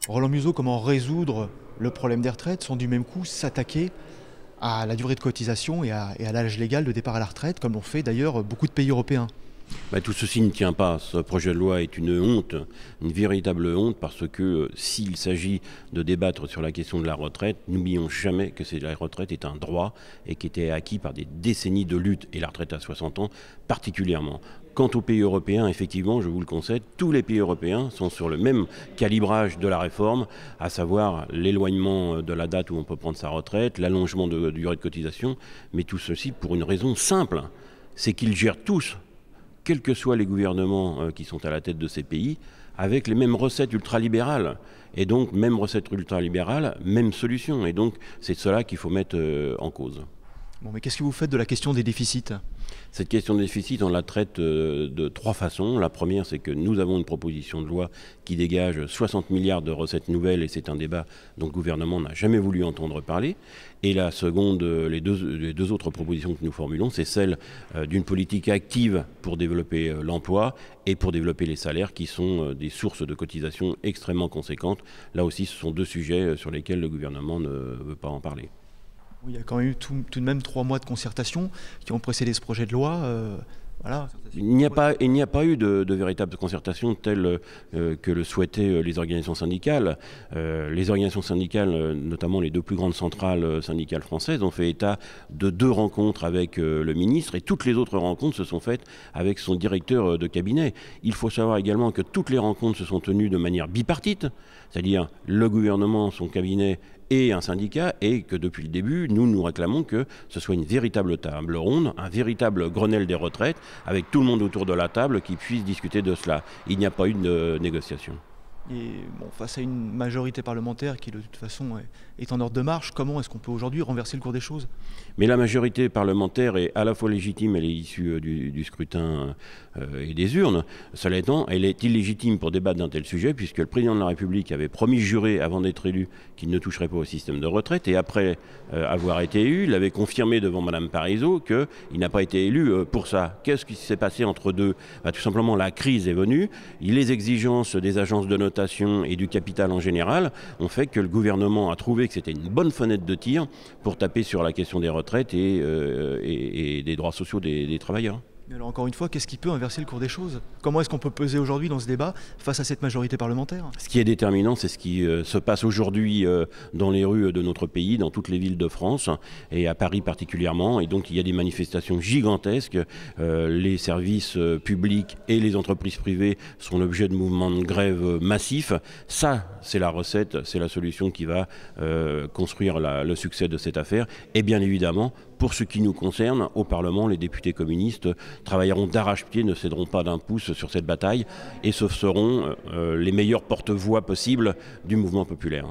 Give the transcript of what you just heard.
Roland Museau, comment résoudre le problème des retraites sans du même coup s'attaquer à la durée de cotisation et à l'âge légal de départ à la retraite, comme l'ont fait d'ailleurs beaucoup de pays européens? Tout ceci ne tient pas. Ce projet de loi est une honte, une véritable honte, parce que s'il s'agit de débattre sur la question de la retraite, n'oublions jamais que la retraite est un droit et qui était acquis par des décennies de lutte, et la retraite à 60 ans particulièrement. Quant aux pays européens, effectivement, je vous le concède, tous les pays européens sont sur le même calibrage de la réforme, à savoir l'éloignement de la date où on peut prendre sa retraite, l'allongement de durée de cotisation, mais tout ceci pour une raison simple, c'est qu'ils gèrent tous, quels que soient les gouvernements qui sont à la tête de ces pays, avec les mêmes recettes ultralibérales. Et donc, même recettes ultralibérales, même solution. Et donc, c'est cela qu'il faut mettre en cause. Bon, mais qu'est-ce que vous faites de la question des déficits? Cette question de déficit, on la traite de trois façons. La première, c'est que nous avons une proposition de loi qui dégage 60 milliards de recettes nouvelles, et c'est un débat dont le gouvernement n'a jamais voulu entendre parler. Et la seconde, les deux autres propositions que nous formulons, c'est celle d'une politique active pour développer l'emploi et pour développer les salaires, qui sont des sources de cotisation extrêmement conséquentes. Là aussi, ce sont deux sujets sur lesquels le gouvernement ne veut pas en parler. Il y a quand même eu tout de même 3 mois de concertation qui ont précédé ce projet de loi. Voilà. Il n'y a pas eu de véritable concertation telle que le souhaitaient les organisations syndicales. Les organisations syndicales, notamment les deux plus grandes centrales syndicales françaises, ont fait état de 2 rencontres avec le ministre, et toutes les autres rencontres se sont faites avec son directeur de cabinet. Il faut savoir également que toutes les rencontres se sont tenues de manière bipartite, c'est-à-dire le gouvernement, son cabinet et un syndicat, et que depuis le début, nous réclamons que ce soit une véritable table ronde, un véritable Grenelle des retraites, avec tout le monde autour de la table qui puisse discuter de cela. Il n'y a pas eu de négociation. Et bon, face à une majorité parlementaire qui de toute façon est en ordre de marche, comment est-ce qu'on peut aujourd'hui renverser le cours des choses? Mais la majorité parlementaire est à la fois légitime, elle est issue du scrutin et des urnes. Cela étant, elle est illégitime pour débattre d'un tel sujet, puisque le président de la République avait promis juré avant d'être élu qu'il ne toucherait pas au système de retraite, et après avoir été élu, il avait confirmé devant Mme Parisot qu'il n'a pas été élu pour ça. Qu'est-ce qui s'est passé entre deux? Tout simplement, la crise est venue, les exigences des agences de notation et du capital en général ont fait que le gouvernement a trouvé que c'était une bonne fenêtre de tir pour taper sur la question des retraites et des droits sociaux des travailleurs. Mais alors encore une fois, qu'est-ce qui peut inverser le cours des choses? Comment est-ce qu'on peut peser aujourd'hui dans ce débat face à cette majorité parlementaire? Ce qui est déterminant, c'est ce qui se passe aujourd'hui dans les rues de notre pays, dans toutes les villes de France, et à Paris particulièrement. Et donc il y a des manifestations gigantesques. Les services publics et les entreprises privées sont l'objet de mouvements de grève massifs. Ça, c'est la recette, c'est la solution qui va construire le succès de cette affaire. Et bien évidemment, pour ce qui nous concerne, au Parlement, les députés communistes travailleront d'arrache-pied, ne céderont pas d'un pouce sur cette bataille, et ce seront les meilleurs porte-voix possibles du mouvement populaire.